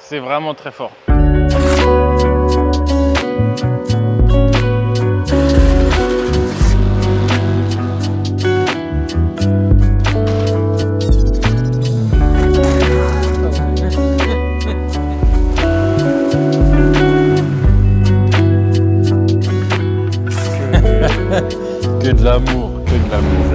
C'est vraiment très fort. Que de l'amour, que de l'amour.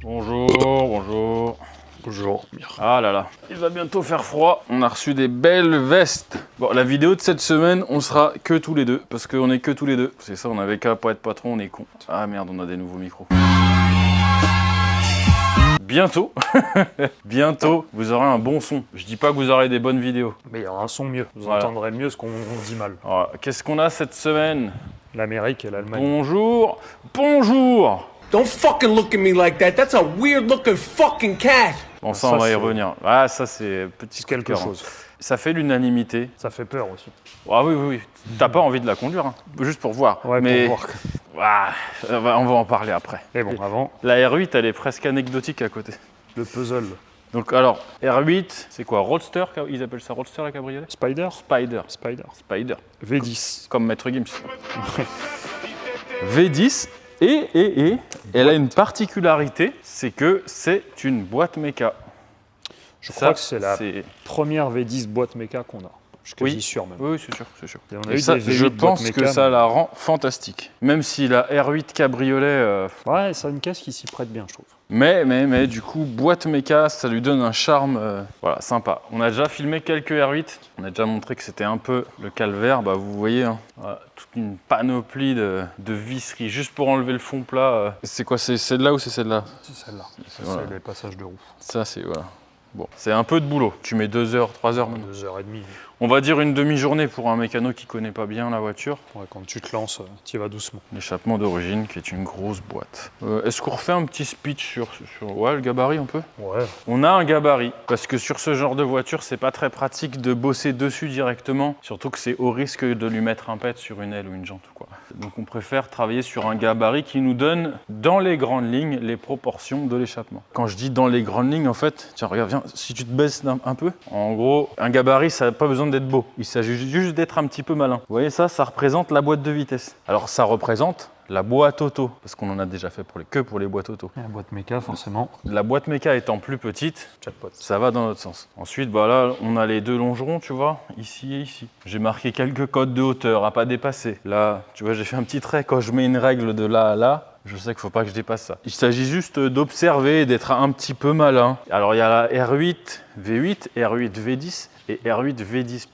Bonjour, bonjour. Bonjour. Ah là là, il va bientôt faire froid. On a reçu des belles vestes. Bon, la vidéo de cette semaine, on sera que tous les deux. Parce qu'on est que tous les deux. C'est ça, on avait qu'à pas être patron, on est con. Ah merde, on a des nouveaux micros. Bientôt, bientôt, vous aurez un bon son. Je dis pas que vous aurez des bonnes vidéos. Mais il y aura un son mieux. Vous Voilà. entendrez mieux ce qu'on dit mal. Alors, qu'est-ce qu'on a cette semaine? L'Amérique et l'Allemagne. Bonjour, bonjour. Don't fucking look at me like that. That's a weird looking fucking cat. Bon, ça, Ça, on va y c'est- revenir. Ah, ça, c'est petit quelque coup de cœur, chose. hein. Ça fait l'unanimité. Ça fait peur aussi. Ah oui, oui, oui. T'as pas envie de la conduire, hein. Juste pour voir. Ouais, Mais pour voir. Ah, on va en parler après. Mais bon, avant, La R8, elle est presque anecdotique à côté. le puzzle. Donc alors, R8, c'est quoi? Roadster? Ils appellent ça Roadster la cabriolet? Spider. Spider. Spider. V10. Comme Maître Gims. V10 et elle a une particularité, c'est que c'est une boîte méca. Je crois que c'est la c'est- première V10 boîte méca qu'on a. Je suis quasi Oui. sûr même. Oui, c'est sûr, c'est sûr. Et on a Et eu ça, des V8 je boîte pense méca, que ça mais- la rend fantastique. Même si la R8 cabriolet, Ouais, c'est une caisse qui s'y prête bien, je trouve. mais du coup, boîte méca, ça lui donne un charme, voilà, sympa. On a déjà filmé quelques R8, on a déjà montré que c'était un peu le calvaire, bah vous voyez, hein, voilà, toute une panoplie de visseries juste pour enlever le fond plat. C'est quoi, c'est celle-là ou c'est celle-là? C'est celle-là. Ça, Voilà. c'est les passages de roue. Ça, c'est, voilà. Bon, c'est un peu de boulot. Tu mets 2 heures, 3 heures maintenant. 2h30. On va dire une demi-journée pour un mécano qui connaît pas bien la voiture. Ouais, quand tu te lances, tu y vas doucement. L'échappement d'origine qui est une grosse boîte. Est-ce qu'on refait un petit speech sur ouais, le gabarit un peu? Ouais. On a un gabarit, parce que sur ce genre de voiture, c'est pas très pratique de bosser dessus directement, surtout que c'est au risque de lui mettre un pet sur une aile ou une jante ou quoi. Donc on préfère travailler sur un gabarit qui nous donne, dans les grandes lignes, les proportions de l'échappement. Quand je dis dans les grandes lignes, en fait, tiens, regarde, viens, si tu te baisses un peu, en gros, un gabarit, ça n'a pas besoin d'être beau, il s'agit juste d'être un petit peu malin. Vous voyez ça, ça représente la boîte de vitesse. Alors ça représente la boîte auto, parce qu'on en a déjà fait que pour les boîtes auto. Et la boîte méca, forcément. La boîte méca étant plus petite, Jackpot. ça va dans l'autre sens. Ensuite, bah là, on a les deux longerons, tu vois, ici et ici. J'ai marqué quelques codes de hauteur à pas dépasser. Là, tu vois, j'ai fait un petit trait. Quand je mets une règle de là à là, je sais qu'il ne faut pas que je dépasse ça. Il s'agit juste d'observer et d'être un petit peu malin. Alors, il y a la R8 V8, R8 V10 et R8 V10+.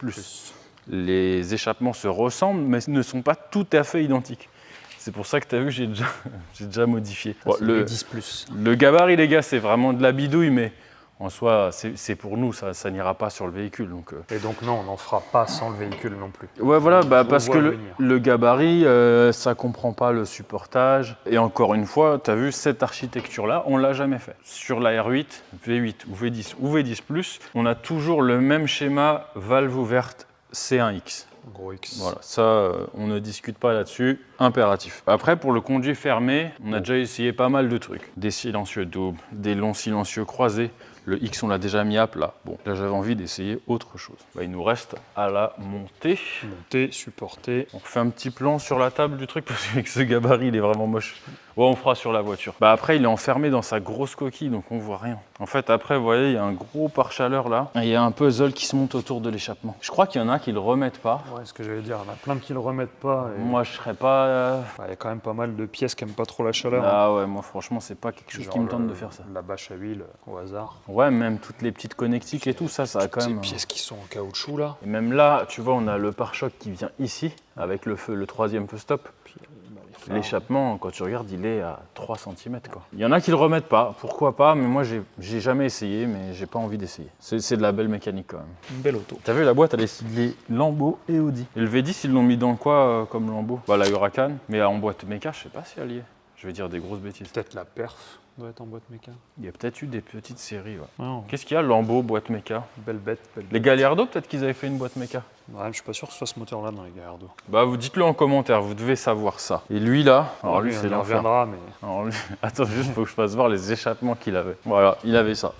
Les échappements se ressemblent, mais ne sont pas tout à fait identiques. C'est pour ça que tu as vu, j'ai déjà modifié. Bon, le 10+. le gabarit, les gars, c'est vraiment de la bidouille, mais en soi, c'est pour nous, ça n'ira pas sur le véhicule. Donc, Et donc non, on n'en fera pas sans le véhicule non plus. ouais, voilà, bah, Je parce vois que venir. le gabarit, ça comprend pas le supportage. Et encore une fois, tu as vu, cette architecture-là, on l'a jamais fait. Sur la R8, V8 ou V10 ou V10+, on a toujours le même schéma valve ouverte C1X. Gros X. Voilà, ça, on ne discute pas là-dessus, impératif. Après, pour le conduit fermé, on a déjà essayé pas mal de trucs. Des silencieux doubles, des longs silencieux croisés. Le X, on l'a déjà mis à plat. Bon, là, j'avais envie d'essayer autre chose. Bah, il nous reste à la montée. Monter, supporter. On fait un petit plan sur la table du truc, parce qu'avec ce gabarit, il est vraiment moche. Ouais, on fera sur la voiture. Bah après, il est enfermé dans sa grosse coquille, donc on voit rien. En fait, après, vous voyez, il y a un gros pare-chaleur là. Et il y a un puzzle qui se monte autour de l'échappement. Je crois qu'il y en a qui le remettent pas. Ouais, ce que j'allais dire, il y en a plein qui le remettent pas. Et... Moi, je serais pas... Ouais, il y a quand même pas mal de pièces qui aiment pas trop la chaleur. hein. Ah ouais, moi franchement, c'est pas quelque chose Genre qui me tente de faire ça. La bâche à huile au hasard. Ouais, même toutes les petites connectiques et tout, ça a quand Ces même... pièces qui sont en caoutchouc là. Et même là, tu vois, on a le pare-choc qui vient ici, avec le feu, le troisième feu stop. Puis, bah, les phares. L'échappement, quand tu regardes, il est à 3 cm quoi. Il y en a qui le remettent pas, pourquoi pas, mais moi j'ai jamais essayé, mais j'ai pas envie d'essayer. C'est de la belle mécanique quand même. Une belle auto. T'as vu, la boîte, elle est siglée Lambo et Audi. Et le V10, ils l'ont mis dans quoi comme Lambo? Bah la Huracan, mais en boîte méca, je sais pas si elle y est. Je vais dire des grosses bêtises. Peut-être la perf doit être en boîte méca. Il y a peut-être eu des petites séries, ouais. Non, Qu'est-ce qu'il y a, Lambeau, boîte méca? belle bête, belle Les bête. Gallardo, peut-être qu'ils avaient fait une boîte méca. Ouais, je suis pas sûr que ce soit ce moteur-là dans les Gallardo. Bah, vous dites-le en commentaire, vous devez savoir ça. Et lui, là, alors lui, on c'est y l'enfer. reviendra, mais Alors lui, attends, juste, faut que je fasse voir les échappements qu'il avait. Voilà, il avait ça.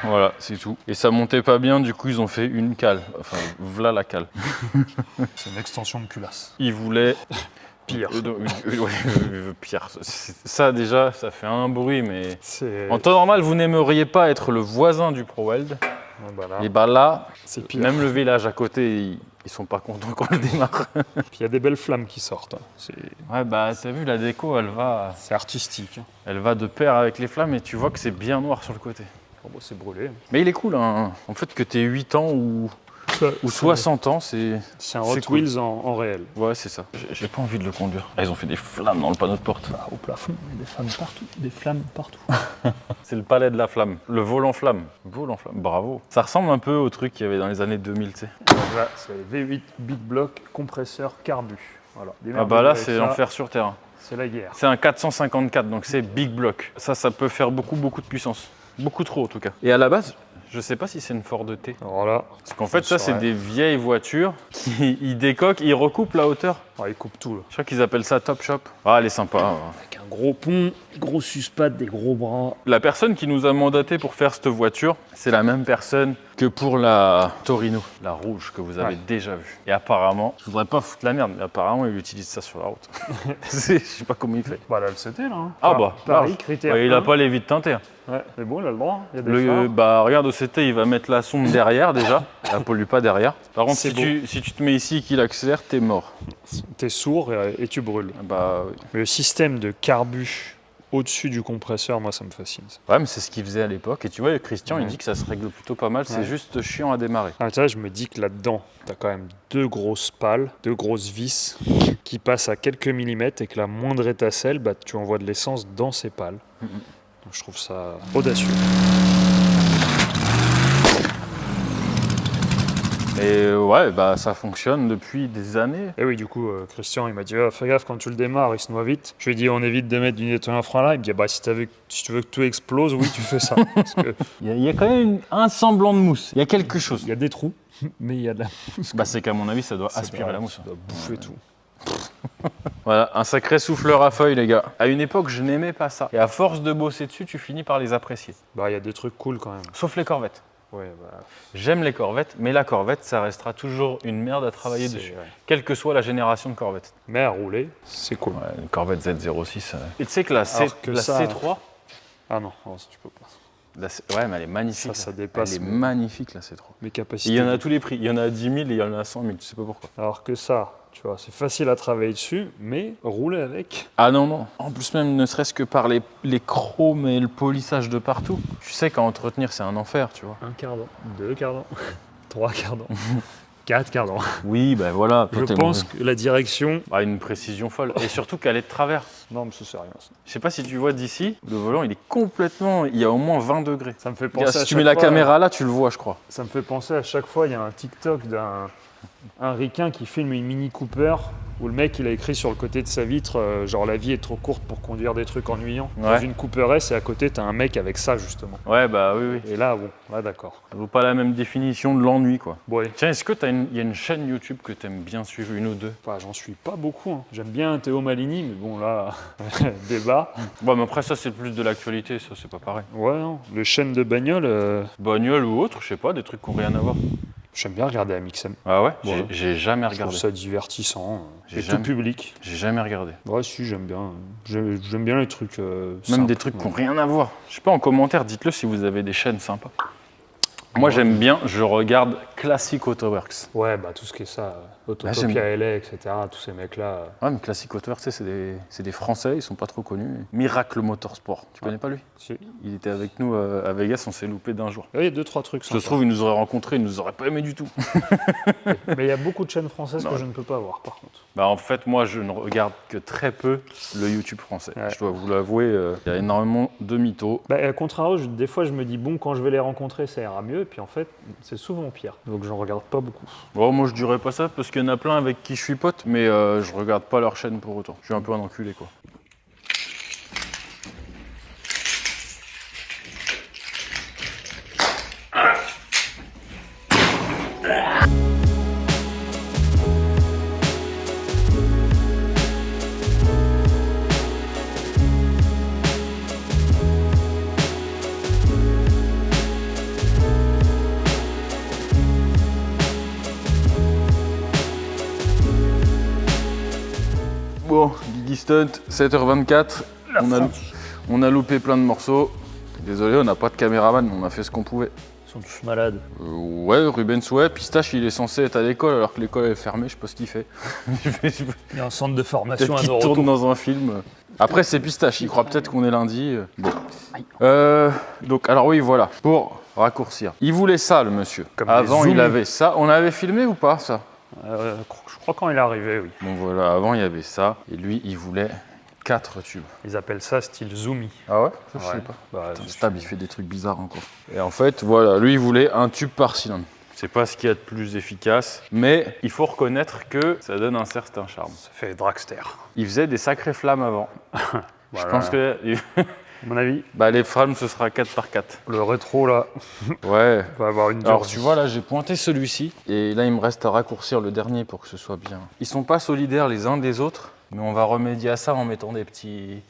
Voilà, c'est tout. Et ça montait pas bien, du coup, ils ont fait une cale. Enfin, voilà la cale. c'est une extension de culasse. Ils voulaient... Pire. Ouais, pire. Ça, déjà, ça fait un bruit, mais... C'est... En temps normal, vous n'aimeriez pas être le voisin du ProWeld. Ouais, bah là, Et bah là, c'est pire. même le village à côté, ils sont pas contents qu'on le démarre. Puis il y a des belles flammes qui sortent. Hein. Ouais, bah t'as vu, la déco, C'est artistique. Hein. elle va de pair avec les flammes et tu vois que c'est bien noir sur le côté. Bon, bah, c'est brûlé. Mais il est cool, hein. En fait, que t'aies 8 ans ou 60 ans, c'est... C'est un c'est Hot cool. Wheels en réel. Ouais, c'est ça. J'ai pas envie de le conduire. Ah, ils ont fait des flammes dans le panneau de porte. Au plafond, il y a des flammes partout. Des flammes partout. C'est le palais de la flamme. Le volant flamme. Volant flamme, bravo. Ça ressemble un peu au truc qu'il y avait dans les années 2000, tu sais. Donc là, c'est V8 Big Block compresseur carbu. Voilà. Ah bah là, c'est l'enfer sur Terre. C'est la guerre. C'est un 454, donc c'est big block. Ça peut faire beaucoup de puissance. Beaucoup trop en tout cas. Et à la base, je sais pas si c'est une Ford T. Alors là, Parce qu'en fait, ça, c'est saurais. des vieilles voitures qui ils décoquent, ils recoupent la hauteur. oh, il coupe tout là. Je crois qu'ils appellent ça Top Shop. Ah, elle est sympa. Avec un gros pont, des gros suspattes, des gros bras. La personne qui nous a mandaté pour faire cette voiture, c'est la même personne que pour la Torino, la rouge que vous avez Ouais. déjà vue. Et apparemment, je voudrais pas foutre la merde, mais apparemment, il utilise ça sur la route. Je sais pas comment il fait. Bah là, le CT là. Hein. Ah bah, Paris, large. critère. Ouais, il a 1. pas les vides teintés. Ouais, mais bon, il a le droit. Il y a des phares. Bah regarde au CT, il va mettre la sonde derrière déjà. Elle pollue pas derrière. Par contre, C'est si tu te mets ici et qu'il accélère, t'es mort. T'es sourd et tu brûles. Bah oui. Mais le système de carbu au-dessus du compresseur, moi, ça me fascine. Ça. Ouais, mais c'est ce qu'il faisait à l'époque. Et tu vois, Christian, il Ouais. dit que ça se règle plutôt pas mal. C'est Ouais. juste chiant à démarrer. Ah, tu vois, je me dis que là-dedans, t'as quand même 2 grosses pales, 2 grosses vis qui passent à quelques millimètres et que la moindre étincelle, bah, tu envoies de l'essence dans ces pales. Mhm. Donc, je trouve ça audacieux. Et ouais, bah ça fonctionne depuis des années. Et oui, du coup, Christian, il m'a dit, ah, fais gaffe quand tu le démarres, il se noie vite. Je lui ai dit, on évite de mettre du nettoyant frein là. Il me dit, bah, si tu veux que tout explose, oui, tu fais ça. Parce que Il y a quand même un semblant de mousse. Il y a quelque chose. il y a des trous, mais il y a de la mousse. Bah c'est qu'à mon avis, ça doit Ça aspirer doit- la mousse. Ça doit bouffer tout. Voilà, un sacré souffleur à feuilles, les gars. À une époque, je n'aimais pas ça. Et à force de bosser dessus, tu finis par les apprécier. Bah, il y a des trucs cool quand même. Sauf les corvettes. Ouais, bah, J'aime les corvettes, mais la corvette, ça restera toujours une merde à travailler c'est- dessus. ouais. Quelle que soit la génération de corvette. Mais à rouler, c'est cool. Ouais, une corvette Z06. Et tu sais que la, Alors que la ça- C3, Ah non, ça, tu peux pas. ouais, mais elle est magnifique. Ça là. dépasse Elle est mes- magnifique, la C3. Mes Et capacités. il y en a à tous les prix. Il y en a à 10 000 et il y en a à 100 000. Tu sais pas pourquoi. Alors que ça, tu vois, c'est facile à travailler dessus, mais rouler avec. Ah non, non. En plus, même ne serait-ce que par les chromes et le polissage de partout. Tu sais qu'à entretenir, c'est un enfer, tu vois. 1 quart d'an, 2 quarts d'an, 3 quarts d'an, 4 quarts d'an. Oui, ben voilà. Je pense que la direction. Ah, une précision folle. Et surtout qu'elle est de travers. Non, mais ça sert à rien. Ça. Je sais pas si tu vois d'ici, le volant, il est complètement... Il y a au moins 20 degrés. Ça me fait Regarde, penser. si à tu mets chaque la fois- caméra là, tu le vois, je crois. Ça me fait penser à chaque fois, il y a un TikTok d'un ricain qui filme une Mini Cooper où le mec il a écrit sur le côté de sa vitre genre la vie est trop courte pour conduire des trucs ennuyants. Dans Ouais. une Cooper S et à côté t'as un mec avec ça justement. Ouais, bah oui, oui. Et là bon, là d'accord. Ça vaut pas la même définition de l'ennui, quoi. Bon, ouais. Tiens, est-ce que il y a une chaîne YouTube que t'aimes bien suivre, une ou deux? Enfin, j'en suis pas beaucoup. Hein. J'aime bien Théo Malini, mais bon là, débat. Bon, mais après, ça, c'est plus de l'actualité, ça, c'est pas pareil. Ouais, non. Le chaîne de bagnole, Bagnole ou autre, je sais pas, des trucs qui ont rien à voir. j'aime bien regarder Amixem. Ah ouais? Ouais. J'ai jamais Je trouve regardé. ça divertissant J'ai et jamais- tout public. J'ai jamais regardé. Ouais, si, j'aime bien. J'aime bien les trucs. Même simples. des trucs qui ont rien à voir. Je sais pas, en commentaire, dites-le si vous avez des chaînes sympas. Moi, j'aime bien, je regarde Classic Autoworks. Ouais, bah tout ce qui est ça, j'aime- Autotopia LA, etc. Tous ces mecs-là. Ouais, mais Classic Autoworks, tu sais, c'est des Français, ils sont pas trop connus. Miracle Motorsport, tu connais pas lui? Si. Il était avec nous à Vegas, on s'est loupé d'un jour. Il y a 2-3 trucs Ça sympas. se trouve, il nous aurait rencontrés, il nous aurait pas aimé du tout. Mais il y a beaucoup de chaînes françaises Non. que je ne peux pas voir, par contre. Bah en fait, moi, je ne regarde que très peu le YouTube français. Ouais. Je dois vous l'avouer, il y a énormément de mythos. Bah, à contrario, des fois, je me dis, bon, quand je vais les rencontrer, ça ira mieux. Et puis en fait, c'est souvent pire. Donc j'en regarde pas beaucoup. Bon, moi, je dirais pas ça parce qu'il y en a plein avec qui je suis pote, mais je regarde pas leur chaîne pour autant. Je suis un peu un enculé, quoi. Bon, Biggie Stunt, 7h24. On a loupé plein de morceaux. Désolé, on n'a pas de caméraman, on a fait ce qu'on pouvait. Ils sont tous malades. Ouais, Rubens, ouais. Pistache, il est censé être à l'école alors que l'école est fermée, je sais pas ce qu'il fait. Il y a un centre de formation Peut-être à qu'il nos tourne retours. dans un film. Après, c'est Pistache, il croit peut-être qu'on est lundi. Bon. Donc, alors oui, voilà, pour raccourcir. Il voulait ça, le monsieur. Comme Avant, des il zoomies. avait ça. On avait filmé ou pas, ça? Je crois quand il est arrivé, oui. Bon, voilà, avant, il y avait ça. Et lui, il voulait 4 tubes. Ils appellent ça style zoomy. Ah ouais? Ça, je Ouais. sais pas. Bah, Putain, c'est Stab, il fait des trucs bizarres encore. Et en fait, voilà, lui, il voulait un tube par cylindre. C'est pas ce qu'il y a de plus efficace, mais il faut reconnaître que ça donne un certain charme. Ça fait dragster. Il faisait des sacrées flammes avant. Je Voilà. pense que À mon avis, bah, les flammes, ce sera 4x4. le rétro là Ouais. va avoir une Alors dure tu vie. vois là, j'ai pointé celui-ci et là il me reste à raccourcir le dernier pour que ce soit bien. Ils sont pas solidaires les uns des autres, mais on va remédier à ça en mettant des petits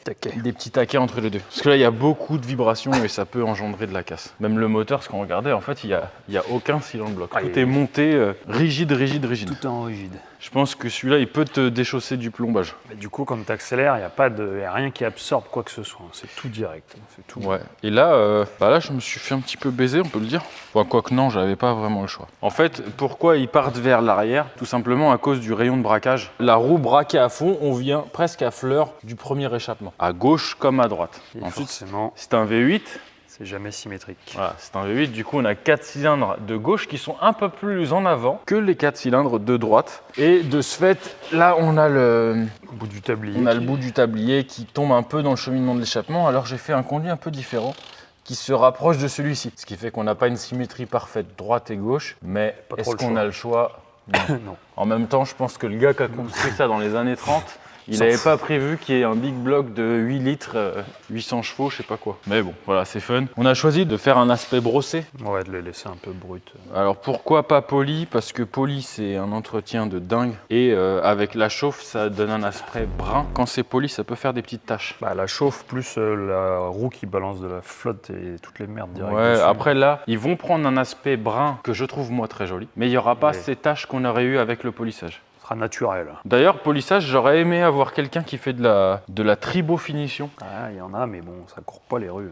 taquets entre les deux. Parce que là il y a beaucoup de vibrations et ça peut engendrer de la casse. Même le moteur, ce qu'on regardait, en fait il y a aucun cylindre bloc. Tout est monté rigide. Tout en rigide. Je pense que celui-là il peut te déchausser du plombage. Mais du coup, quand tu accélères, il n'y a rien qui absorbe quoi que ce soit. C'est tout direct. C'est tout. Ouais. Et là, là, je me suis fait un petit peu baiser, on peut le dire. Enfin, quoique non, j'avais pas vraiment le choix. En fait, pourquoi ils partent vers l'arrière? Tout simplement à cause du rayon de braquage. La roue braquée à fond, on vient presque à fleur du premier échappement. À gauche comme à droite. Et Ensuite, forcément, c'est un V8. c'est jamais symétrique. Voilà, c'est un V8. Du coup, on a 4 cylindres de gauche qui sont un peu plus en avant que les 4 cylindres de droite. Et de ce fait, là, on a le Au bout du tablier. On a le bout du tablier qui tombe un peu dans le cheminement de l'échappement, alors j'ai fait un conduit un peu différent qui se rapproche de celui-ci. Ce qui fait qu'on n'a pas une symétrie parfaite droite et gauche, mais Pas trop est-ce le qu'on choix. a le choix? Non. Non. En même temps, je pense que le gars qui a construit ça dans les années 30, il S'en n'avait fout. pas prévu qu'il y ait un big block de 8 litres, 800 chevaux, je sais pas quoi. Mais bon, voilà, c'est fun. On a choisi de faire un aspect brossé. Ouais, de les laisser un peu brut. Alors pourquoi pas poli? Parce que poli c'est un entretien de dingue et avec la chauffe ça donne un aspect brun. Quand c'est poli ça peut faire des petites taches. Bah, la chauffe plus la roue qui balance de la flotte et toutes les merdes direct Ouais, dessus. après là ils vont prendre un aspect brun que je trouve moi très joli, mais il n'y aura pas Ouais. ces taches qu'on aurait eu avec le polissage. Ce sera naturel. D'ailleurs polissage j'aurais aimé avoir quelqu'un qui fait de la tribofinition. Ah, il y en a, mais bon, ça court pas les rues.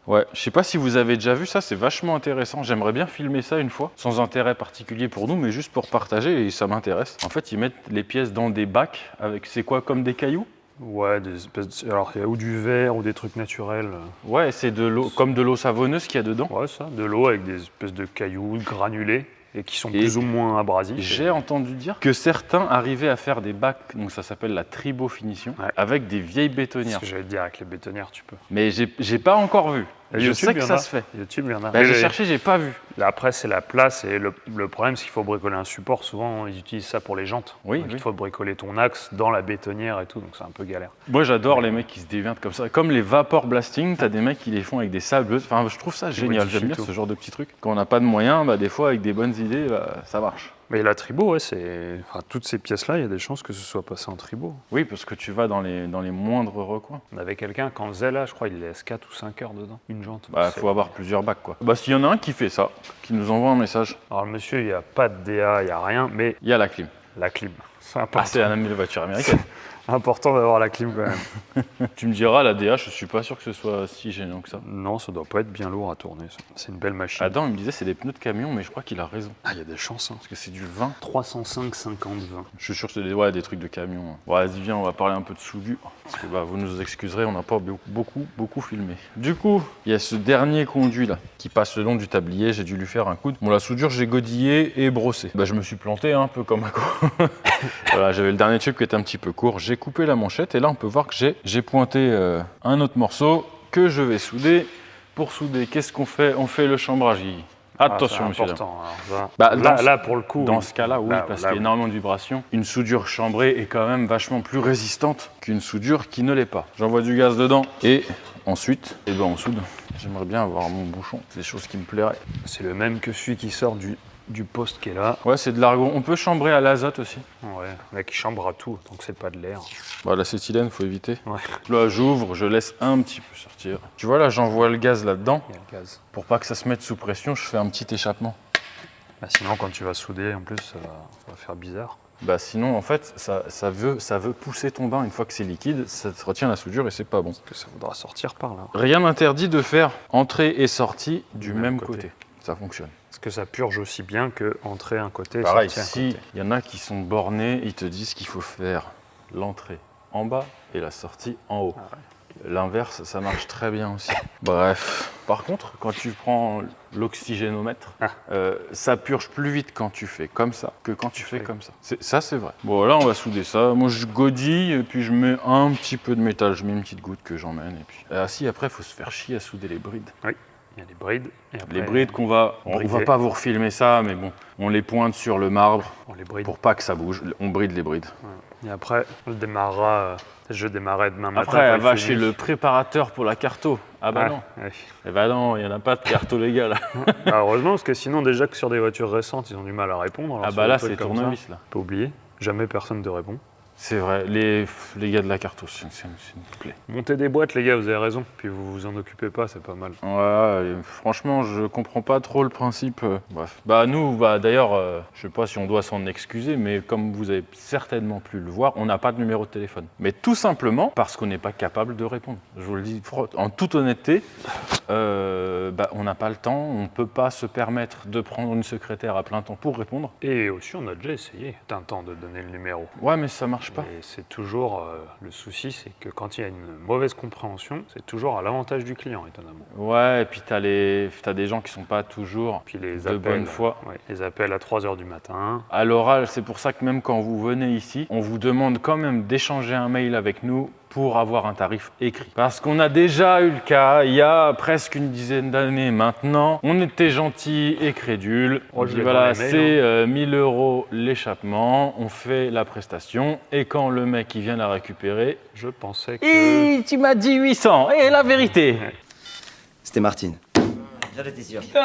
Ouais, je sais pas si vous avez déjà vu ça, c'est vachement intéressant. J'aimerais bien filmer ça une fois, sans intérêt particulier pour nous, mais juste pour partager et ça m'intéresse. En fait, ils mettent les pièces dans des bacs avec, c'est quoi, comme des cailloux? Ouais, des espèces alors il y a ou du verre ou des trucs naturels. Ouais, c'est de l'eau, comme de l'eau savonneuse qu'il y a dedans. Ouais, ça, de l'eau avec des espèces de cailloux granulés et qui sont Et plus ou moins abrasifs. J'ai entendu dire que certains arrivaient à faire des bacs, donc ça s'appelle la tribofinition, Ouais. avec des vieilles C'est ce bétonnières. que j'allais te dire, avec les bétonnières, tu peux. Mais j'ai pas encore vu. Et Je YouTube, sais il que y en ça a. se fait. YouTube, il y en a. Bah, Mais j'ai cherché, j'ai pas vu. Là, après, c'est la place et le problème, c'est qu'il faut bricoler un support. Souvent, ils utilisent ça pour les jantes. Oui, Donc, oui. il faut bricoler ton axe dans la bétonnière et tout, donc c'est un peu galère. Moi j'adore les mecs qui se déviennent comme ça. Comme les vapor blasting, t'as des mecs qui les font avec des sableuses. Enfin, je trouve ça génial. modifient J'aime bien tout. ce genre de petits trucs. Quand on n'a pas de moyens, bah, des fois avec des bonnes idées, bah, ça marche. Mais la tribo, ouais, c'est. Enfin, toutes ces pièces-là, il y a des chances que ce soit passé en tribo. Oui, parce que tu vas dans les moindres recoins. On avait quelqu'un, quand on faisait là, je crois, il laisse 4 ou 5 heures dedans, une jante. Bah, C'est- faut avoir plusieurs bacs quoi. Bah, s'il y en a un qui fait ça, qui nous envoie un message, Alors, le monsieur, il n'y a pas de DA, il n'y a rien, mais il y a la clim. la clim. C'est Ah, important. c'est un ami de voiture américaine. Important d'avoir la clim quand même. Tu me diras, la DH, je suis pas sûr que ce soit si gênant que ça. Non, ça doit pas être bien lourd à tourner. Ça. C'est une belle machine. Adam, il me disait c'est des pneus de camion, mais je crois qu'il a raison. Ah, il y a des chances. Hein. Parce que c'est du 20. 305, 50, 20. Je suis sûr que c'est des trucs de camion. Hein. Bon, vas-y, viens, on va parler un peu de soudure. Parce que bah, vous nous excuserez, on n'a pas beaucoup filmé. Du coup, il y a ce dernier conduit là, qui passe le long du tablier. J'ai dû lui faire un coup. Bon, la soudure, j'ai godillé et brossé. Bah, je me suis planté un peu comme un con. Voilà, j'avais le dernier tube qui était un petit peu court. J'ai coupé la manchette et là, on peut voir que j'ai pointé un autre morceau que je vais souder. Pour souder, qu'est-ce qu'on fait? On fait le chambrage. Attention, Ah, monsieur. c'est important. Alors, Bah, là, pour le coup. Dans oui. ce cas-là, oui, Là, parce là, qu'il y a énormément de vibrations. Une soudure chambrée est quand même vachement plus résistante qu'une soudure qui ne l'est pas. J'envoie du gaz dedans et ensuite, eh ben, on soude. J'aimerais bien avoir mon bouchon, c'est des choses qui me plairaient. C'est le même que celui qui sort du poste qui est là. Ouais, c'est de l'argon. On peut chambrer à l'azote aussi. Ouais, le mec, il chambre à tout, donc c'est pas de l'air. Bah, l'acétylène, faut éviter. Ouais, Là, j'ouvre, je laisse un petit peu sortir. Tu vois, là, j'envoie le gaz là-dedans. il y a le gaz. Pour pas que ça se mette sous pression, je fais un petit échappement. Bah, sinon, quand tu vas souder, en plus, ça va faire bizarre. Bah sinon, en fait, ça veut pousser ton bain. Une fois que c'est liquide, ça te retient la soudure et c'est pas bon. Que ça voudra sortir par là. Rien n'interdit de faire entrée et sortie du même côté. Ça fonctionne. Parce que ça purge aussi bien que entrer un côté et Pareil, sortir un si côté. il y en a qui sont bornés, ils te disent qu'il faut faire l'entrée en bas et la sortie en haut. Ah ouais. L'inverse, ça marche très bien aussi. Bref. Par contre, quand tu prends l'oxygénomètre, ça purge plus vite quand tu fais comme ça que quand tu fais comme ça. Ça, c'est vrai. Bon, là, on va souder ça. Moi, je godille et puis je mets un petit peu de métal. Je mets une petite goutte que j'emmène. Et puis, si, après, il faut se faire chier à souder les brides. Oui, il y a les brides. Et après, Les brides on va pas vous refilmer ça, mais bon, on les pointe sur le marbre on les bride. pour pas que ça bouge. On bride les brides. Ouais. Et après, on démarrera. Je démarrerai demain matin. Après, elle va chez le préparateur pour la carto. Ah bah non. Ouais. Eh bah non, il n'y en a pas de carto légal. Bah, heureusement, parce que sinon, déjà que sur des voitures récentes, ils ont du mal à répondre. Alors Ah sur bah des là, trucs c'est comme tournevis ça, là. Pas oublier, jamais personne ne répond. C'est vrai, les gars de la carto, c'est une plaie. Montez des boîtes, les gars, vous avez raison. Puis vous vous en occupez pas, c'est pas mal. Ouais, franchement, je comprends pas trop le principe. Bref. Bah nous, d'ailleurs, je sais pas si on doit s'en excuser, mais comme vous avez certainement pu le voir, on n'a pas de numéro de téléphone. Mais tout simplement parce qu'on n'est pas capable de répondre. Je vous le dis en toute honnêteté, on n'a pas le temps, on peut pas se permettre de prendre une secrétaire à plein temps pour répondre. Et aussi, on a déjà essayé d'un temps de donner le numéro. Ouais, mais ça marche pas. Et c'est toujours le souci, c'est que quand il y a une mauvaise compréhension, c'est toujours à l'avantage du client, étonnamment. Ouais, et puis t'as des gens qui sont pas toujours Puis les de appels, bonne foi. ouais, les appels à 3h du matin. À l'oral, c'est pour ça que même quand vous venez ici, on vous demande quand même d'échanger un mail avec nous pour avoir un tarif écrit. Parce qu'on a déjà eu le cas, il y a presque une dizaine d'années maintenant, on était gentil et crédule. On dit voilà, c'est 1000 € l'échappement, on fait la prestation, et quand le mec il vient la récupérer, Je pensais que... et tu m'as dit 800, et la vérité. C'était Martine. J'en étais sûr. Que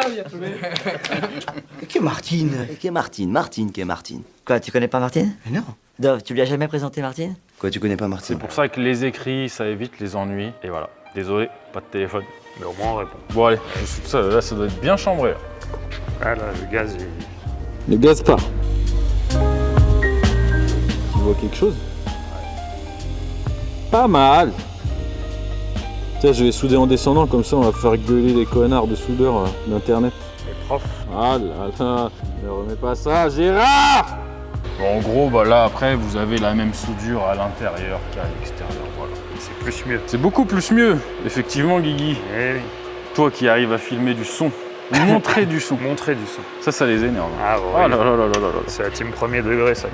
Martine Que Martine Martine, que Martine. Quoi, tu connais pas Martine? Mais non. Dove, tu lui as jamais présenté Martine? Quoi, tu connais pas C'est Martine? pour ça que les écrits, ça évite les ennuis, et voilà. Désolé, pas de téléphone. Mais au moins on répond. Bon allez, là ça doit être bien chambré. Là. Ah là, le gaz, il... Le gaz part. Tu vois quelque chose? Pas mal. Tiens, je vais souder en descendant, comme ça on va faire gueuler les connards de soudeurs d'internet. Les profs. Ah là là, ne remets pas ça, Gérard! Bon, en gros, bah là après vous avez la même soudure à l'intérieur qu'à l'extérieur, voilà. C'est plus mieux. C'est beaucoup plus mieux, effectivement Guigui. Eh oui. Toi qui arrives à filmer du son, montrer du son. Montrer du son. Ça les énerve. Ah bon, Oh là là là là là là. c'est la team premier degré, ça.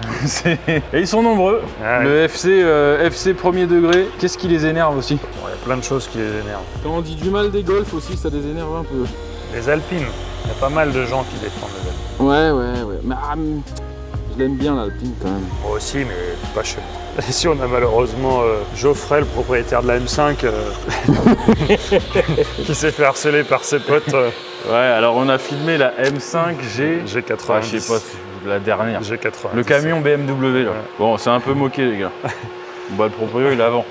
Et ils sont nombreux. Ah ouais. Le FC premier degré, qu'est-ce qui les énerve aussi? Bon, il y a plein de choses qui les énervent. Quand on dit du mal des golfs aussi, ça les énerve un peu. Les Alpines, il y a pas mal de gens qui défendent les Alpines. Ouais. Mais je l'aime bien l'Alpine quand même. Moi aussi, mais pas chez moi. Ici, on a malheureusement Geoffrey, le propriétaire de la M5, qui s'est fait harceler par ses potes. Ouais, alors on a filmé la M5G. G90. Ah, je sais pas, la dernière. G90. Le camion BMW là. Ouais. Bon, c'est un peu moqué les gars. Bah, le proprio il la vend.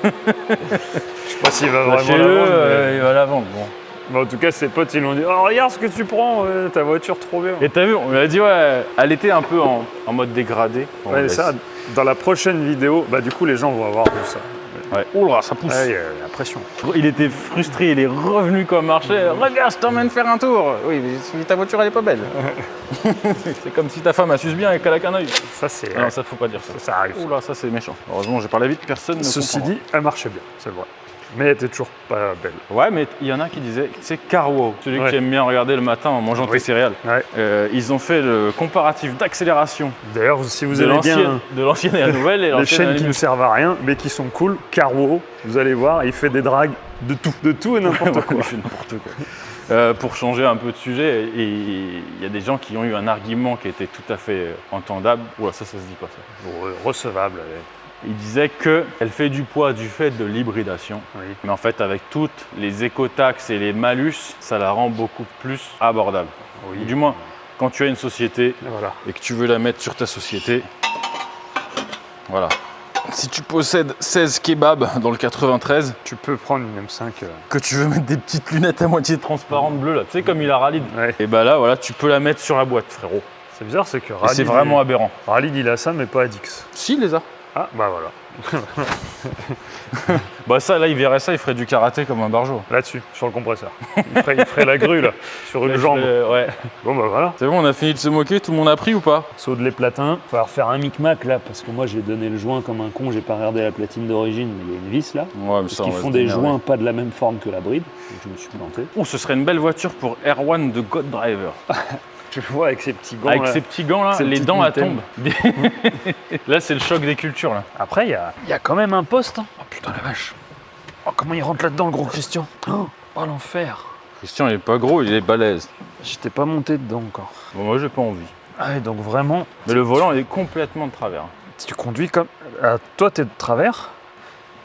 Je sais pas s'il va vraiment la Lâchez-le, vendre, mais... il va la vendre. Bon. Mais en tout cas, ses potes, ils l'ont dit « Oh, regarde ce que tu prends, ta voiture, trop bien !» Et t'as vu, on lui a dit ouais, elle était un peu en mode dégradé. On Ouais, laisse. ça, dans la prochaine vidéo, bah du coup, les gens vont avoir vu ça. Ouais. Ouh là, ça pousse. Ouais, il y a la pression. Il était frustré, il est revenu comme marché. Regarde, je t'emmène faire un tour. Oui, mais ta voiture elle est pas belle. C'est comme si ta femme suce bien et qu'elle a qu'un œil. Ça, c'est... Non, ça faut pas dire ça. ça arrive. Ouh là, ça c'est méchant. Heureusement, j'ai parlé vite, personne ne Ceci comprendra. dit, elle marchait bien, c'est vrai. Mais elle était toujours pas belle. Ouais, mais il y en a qui disaient, c'est Carwo, celui Ouais. qui aime bien regarder le matin en mangeant tes céréales. Ouais. Ils ont fait le comparatif d'accélération D'ailleurs, si vous de aimez bien l'ancienne et la nouvelle. Et les l'ancienne et chaînes la qui ne nouvelle. servent à rien, mais qui sont cool, Carwo, vous allez voir, il fait des dragues de tout et n'importe quoi. Il fait n'importe quoi. Pour changer un peu de sujet, il y a des gens qui ont eu un argument qui était tout à fait entendable. Oula, ça se dit pas ça. Recevable. Il disait qu'elle fait du poids du fait de l'hybridation. Oui. Mais en fait, avec toutes les écotaxes et les malus, ça la rend beaucoup plus abordable. Oui. Du moins, quand tu as une société Et voilà. et que tu veux la mettre sur ta société, voilà. Si tu possèdes 16 kebabs dans le 93, Tu peux prendre une M5. que tu veux mettre des petites lunettes à moitié transparentes bleues, là, tu sais, comme il a rallié. Ouais. Et bah là, voilà, tu peux la mettre sur la boîte, frérot. C'est bizarre, c'est que Et c'est vraiment aberrant. Ralid il a ça, mais pas Adix. Si, il les a. Ah, bah voilà. Bah ça, là, il verrait ça, il ferait du karaté comme un barjo. Là-dessus, sur le compresseur. Il ferait la grue, là, sur une jambe. Ouais. Bon, bah voilà. C'est bon, on a fini de se moquer, tout le monde a pris ou pas? Saut de les platins. Il va falloir faire un micmac, là, parce que moi, j'ai donné le joint comme un con, j'ai pas regardé la platine d'origine, mais il y a une vis, là. Ouais, mais Parce ça, on qu'ils va font se des démerder. joints pas de la même forme que la bride. Donc je me suis planté. Oh, ce serait une belle voiture pour Erwan de God Driver. Je le vois avec ses petits gants, Avec là. ses petits gants là, Ses les petites dents à mitaines. tombent. Là, c'est le choc des cultures là. Après, il y a quand même un poste. Hein. Oh putain, la vache. Oh, comment il rentre là-dedans, le gros Christian. Oh, l'enfer. Christian, il est pas gros, il est balèze. J'étais pas monté dedans encore. Bon, moi, j'ai pas envie. Ah ouais, donc vraiment, Mais le volant, il est complètement de travers. si tu conduis comme... toi, t'es de travers.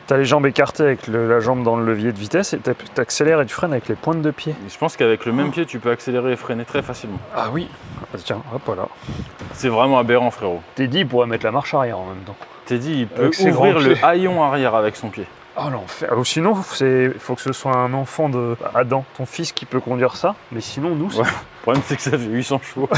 T'as les jambes écartées avec la jambe dans le levier de vitesse et t'accélères et tu freines avec les pointes de pied. Et je pense qu'avec le même pied, tu peux accélérer et freiner très facilement. Ah oui. Ah, tiens, hop là. C'est vraiment aberrant, frérot. Teddy pourrait mettre la marche arrière en même temps. Teddy, il peut Avec ses ouvrir grands le pieds. haillon arrière avec son pied. Oh l'enfer. Ou sinon, il faut que ce soit un enfant de Adam, ton fils qui peut conduire ça. Mais sinon, nous, c'est... Ouais. Le problème, c'est que ça fait 800 chevaux.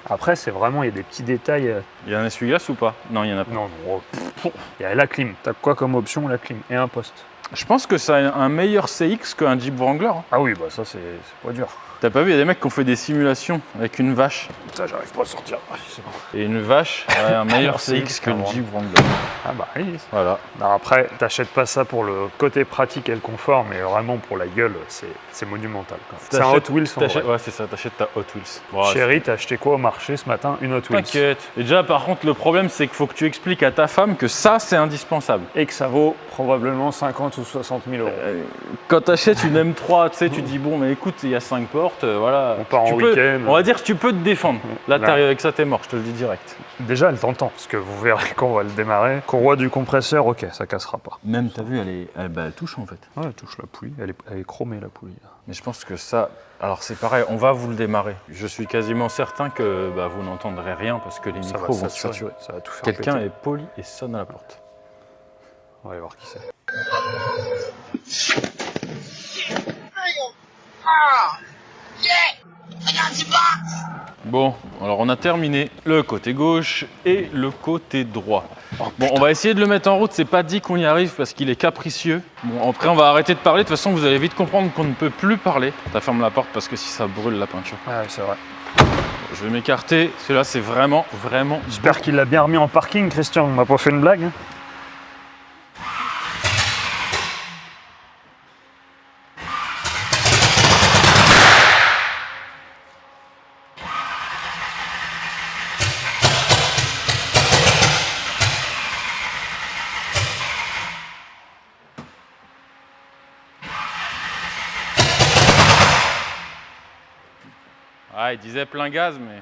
Après, c'est vraiment, il y a des petits détails. Il y a un essuie-glace ou pas? Non, il y en a pas. Non, non. Il y a la clim. T'as quoi comme option? La clim et un poste. Je pense que ça a un meilleur CX qu'un Jeep Wrangler. Hein. Ah oui, bah ça, c'est pas dur. T'as pas vu, il y a des mecs qui ont fait des simulations avec une vache. Ça, j'arrive pas à sortir. Ah, c'est bon. Et une vache a un meilleur CX CX que le qu'un Jeep Wrangler. Ah bah oui. Voilà. Non, après, t'achètes pas ça pour le côté pratique et le confort, mais vraiment pour la gueule, c'est monumental. quoi. C'est un Hot Wheels en vrai. Ouais, c'est ça, t'achètes ta Hot Wheels. Bon, Chérie, t'as acheté quoi au marché ce matin? Une Hot Wheels. t'inquiète. Et déjà, par contre, le problème, c'est qu'il faut que tu expliques à ta femme que ça, c'est indispensable. Et que ça vaut probablement 50 ou 60 000 euros. Quand t'achètes une M3, tu sais, tu dis, bon, mais écoute, il y a 5 portes, voilà. On part en Tu peux- week-end. On va dire que tu peux te défendre. Là, Là. t'arrives avec ça, t'es mort, je te le dis direct. Déjà, elle t'entend, parce que vous verrez quand on va le démarrer. Courroie du compresseur, ok, ça cassera pas. Même, t'as vu, elle touche en fait. Ouais, elle touche la poulie, elle est chromée la poulie. là. Mais je pense que ça, alors c'est pareil, on va vous le démarrer. Je suis quasiment certain que vous n'entendrez rien parce que les Ça micros vont va se saturer, saturer. ça va tout faire Quelqu'un péter. est poli et sonne à la porte. On va aller voir qui c'est. Bon, alors on a terminé le côté gauche et le côté droit. Bon, on va essayer de le mettre en route, c'est pas dit qu'on y arrive parce qu'il est capricieux. Bon, après on va arrêter de parler, de toute façon vous allez vite comprendre qu'on ne peut plus parler. Ça ferme la porte parce que si ça brûle la peinture. Ah, c'est vrai. Je vais m'écarter, celui-là c'est vraiment. J'espère qu'il l'a bien remis en parking, Christian. On m'a pas fait une blague. Hein. Ah, il disait plein gaz, mais.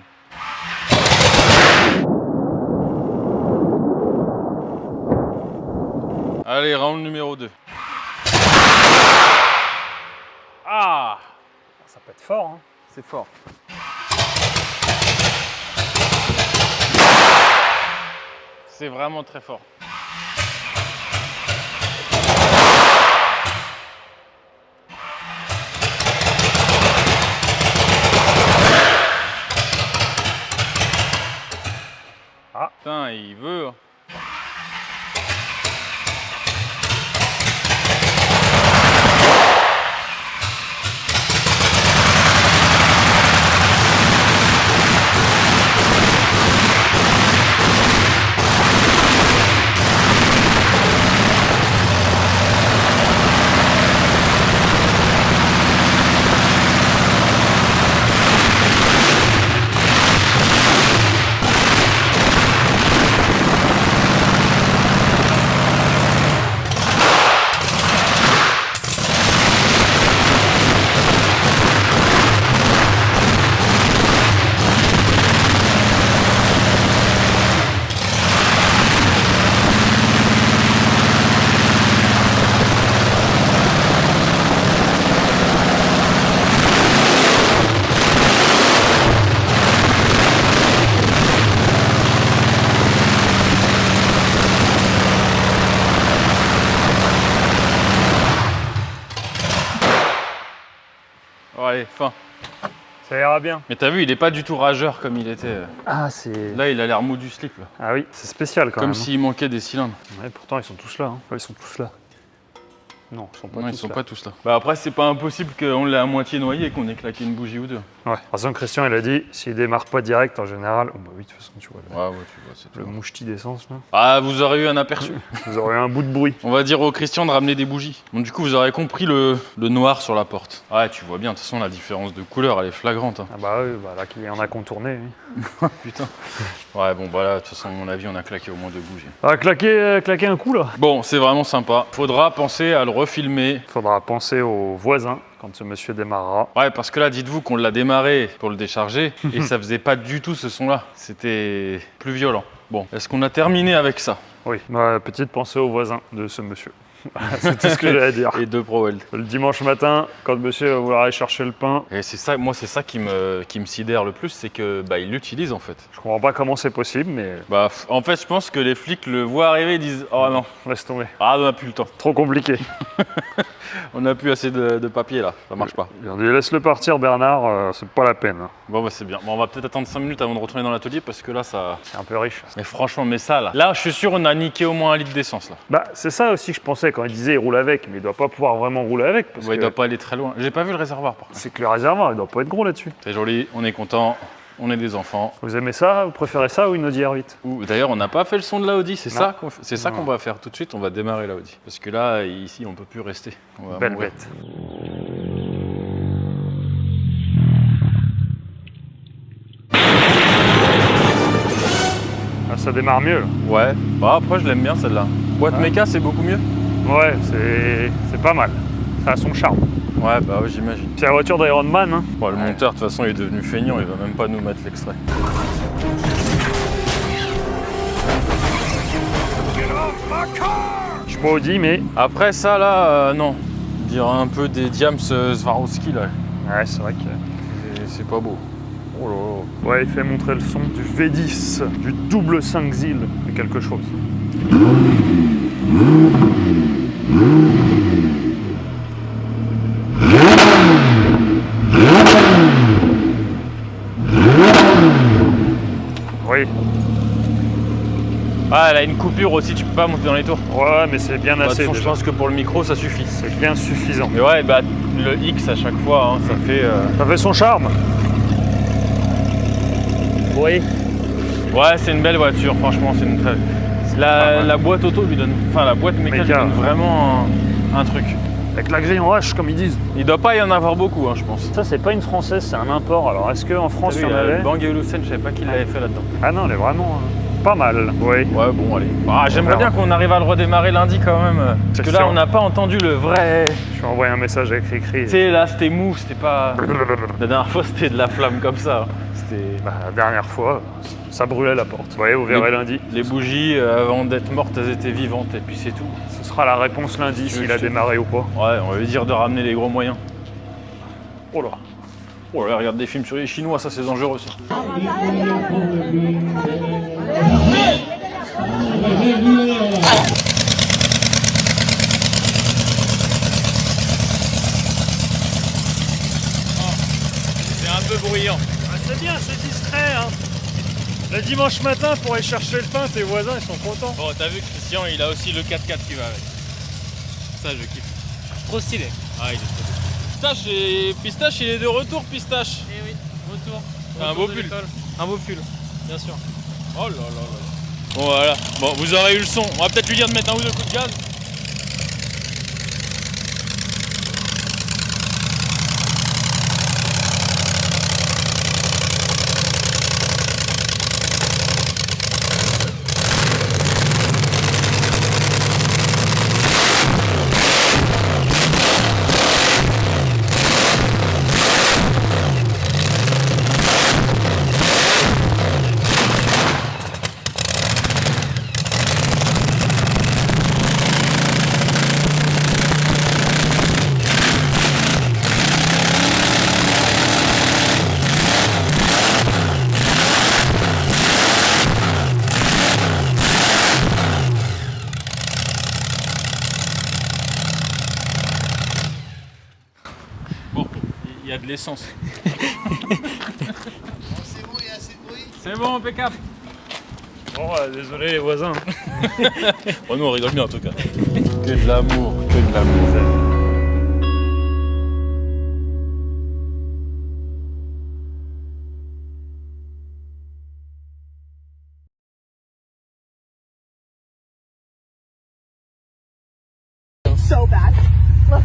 Allez, round numéro 2. Ah! Ça peut être fort. Hein. C'est fort. C'est vraiment très fort. Ah. Putain, il veut. Oh, allez, fin. Ça ira bien. Mais t'as vu, il est pas du tout rageur comme il était. Ah, c'est... Là, il a l'air mou du slip. Là. Ah oui, c'est spécial quand Comme même. s'il manquait des cylindres. Ouais, pourtant, ils sont tous là. Hein. Ouais, ils sont tous là. Non, ils sont pas Non, tous ils sont là. pas tous là. Bah après, c'est pas impossible qu'on l'ait à moitié noyé et qu'on ait claqué une bougie ou deux. Ouais. De toute façon, Christian, il a dit, s'il démarre pas direct, en général... Oh bah oui, de toute façon, tu vois, Ouais, tu vois, c'est le tout. moucheti d'essence, là. Ah, vous aurez eu un aperçu. Vous aurez un bout de bruit. On va dire au Christian de ramener des bougies. Bon, du coup, vous aurez compris le noir sur la porte. Ouais, tu vois bien, de toute façon, la différence de couleur, elle est flagrante. Hein. Ah bah oui, bah là, qu'il y en a contourné. Oui. Putain. Ouais, bon, bah là, de toute façon, à mon avis, on a claqué au moins 2 bougies. Ah, claquer un coup, là. Bon, c'est vraiment sympa. Faudra penser à le refilmer. Faudra penser aux voisins quand ce monsieur démarrera. Ouais, parce que là, dites-vous qu'on l'a démarré pour le décharger et ça faisait pas du tout ce son-là. C'était plus violent. Bon, est-ce qu'on a terminé avec ça? Oui, petite pensée aux voisins de ce monsieur. C'est tout ce que j'ai à dire. Et 2 ProWeld. Le dimanche matin, quand monsieur va vouloir aller chercher le pain, Et c'est ça, moi, c'est ça qui me sidère le plus, c'est que bah, il l'utilise en fait. je comprends pas comment c'est possible, mais Bah, en fait, je pense que les flics le voient arriver et disent oh non, laisse tomber. ah, on n'a plus le temps. Trop compliqué. On n'a plus assez de papier là, ça marche pas. Il a dit laisse-le partir Bernard, c'est pas la peine. Hein. Bon, bah, c'est bien. Bon, on va peut-être attendre 5 minutes avant de retourner dans l'atelier parce que là, ça. C'est un peu riche. Mais franchement, mais ça là. Là, je suis sûr, on a niqué au moins 1 litre d'essence là. Bah c'est ça aussi que je pensais quand il disait il roule avec, mais il doit pas pouvoir vraiment rouler avec parce Ouais, il que doit pas aller très loin. J'ai pas vu le réservoir par contre. c'est que le réservoir il doit pas être gros là-dessus. C'est joli, on est content, on est des enfants. Vous aimez ça? Vous préférez ça ou une Audi R8? Ouh, d'ailleurs, on n'a pas fait le son de l'Audi, c'est Non. ça qu'on c'est ça Non. qu'on va faire tout de suite. On va démarrer l'Audi parce que là, ici, on peut plus rester. On va Belle mourir. bête. Ah, ça démarre mieux. Là. Ouais. Bah après, je l'aime bien celle-là. Boîte méca, c'est beaucoup mieux. Ouais, c'est pas mal. Ça a son charme. Ouais, bah ouais, j'imagine. C'est la voiture d'Iron Man. Hein. Bon, le monteur, de toute façon, il est devenu feignant, il va même pas nous mettre l'extrait. Je suis pas Audi, mais Après ça, là, non. On dirait un peu des Diams Swarovski, là. ouais, c'est vrai que. C'est pas beau. Oh là là. Ouais, il fait montrer le son du V10, du double 5 ZIL, de quelque chose. Oui, Ah, elle a une coupure aussi, tu peux pas monter dans les tours. ouais, mais c'est bien Bah, de toute assez. façon, je déjà. pense que pour le micro, ça suffit. C'est bien suffisant. Mais ouais, bah, le X à chaque fois, hein, ça fait. Ça fait son charme. Oui. Ouais, c'est une belle voiture, franchement, c'est une très. La boîte auto lui donne. Enfin, la boîte méca lui Méca. donne vraiment un truc. Avec la grille en H, comme ils disent. Il doit pas y en avoir beaucoup, hein, je pense. Ça, c'est pas une française, c'est un import. Alors, est-ce qu'en France, il y en avait Bang Olufsen, je savais pas qu'il l'avait fait là-dedans. Ah non, elle est vraiment pas mal. Oui. Ouais, bon, allez. Ah, j'aimerais verra. bien qu'on arrive à le redémarrer lundi quand même. Parce que là, sûr. on n'a pas entendu le vrai. Je vais envoyer un message avec écrit. Tu sais, là, c'était mou, c'était pas. La dernière fois, c'était de la flamme comme ça. C'était. Bah, la dernière fois, ça brûlait la porte. Vous voyez, vous verrez lundi. Les bougies, avant d'être mortes, elles étaient vivantes, et puis c'est tout. Ce sera la réponse lundi s'il a je- démarré ou pas. Ouais, on va lui dire de ramener les gros moyens. Oh là. Oh là, regarde des films sur les Chinois, ça c'est dangereux ça. C'est un peu bruyant. Ah, c'est bien, c'est discret. Hein. Le dimanche matin, pour aller chercher le pain, tes voisins, ils sont contents. Bon, t'as vu, Christian, il a aussi le 4x4 qui va avec. Ça, je kiffe. Trop stylé. Ah, il est trop beau. Pistache, il est de retour, Pistache. Eh oui, retour. T'as un Retour beau de pull. l'école. Un beau pull, bien sûr. Oh là là là. Bon, voilà. Bon, vous aurez eu le son. On va peut-être lui dire de mettre un ou deux coups de gaz. Bon, il y a de l'essence. C'est bon, impeccable. Bon, désolé les voisins. Bon, nous on rigole bien en tout cas. Que de l'amour, que de l'amour. So bad. Look.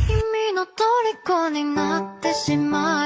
君の虜になってしまい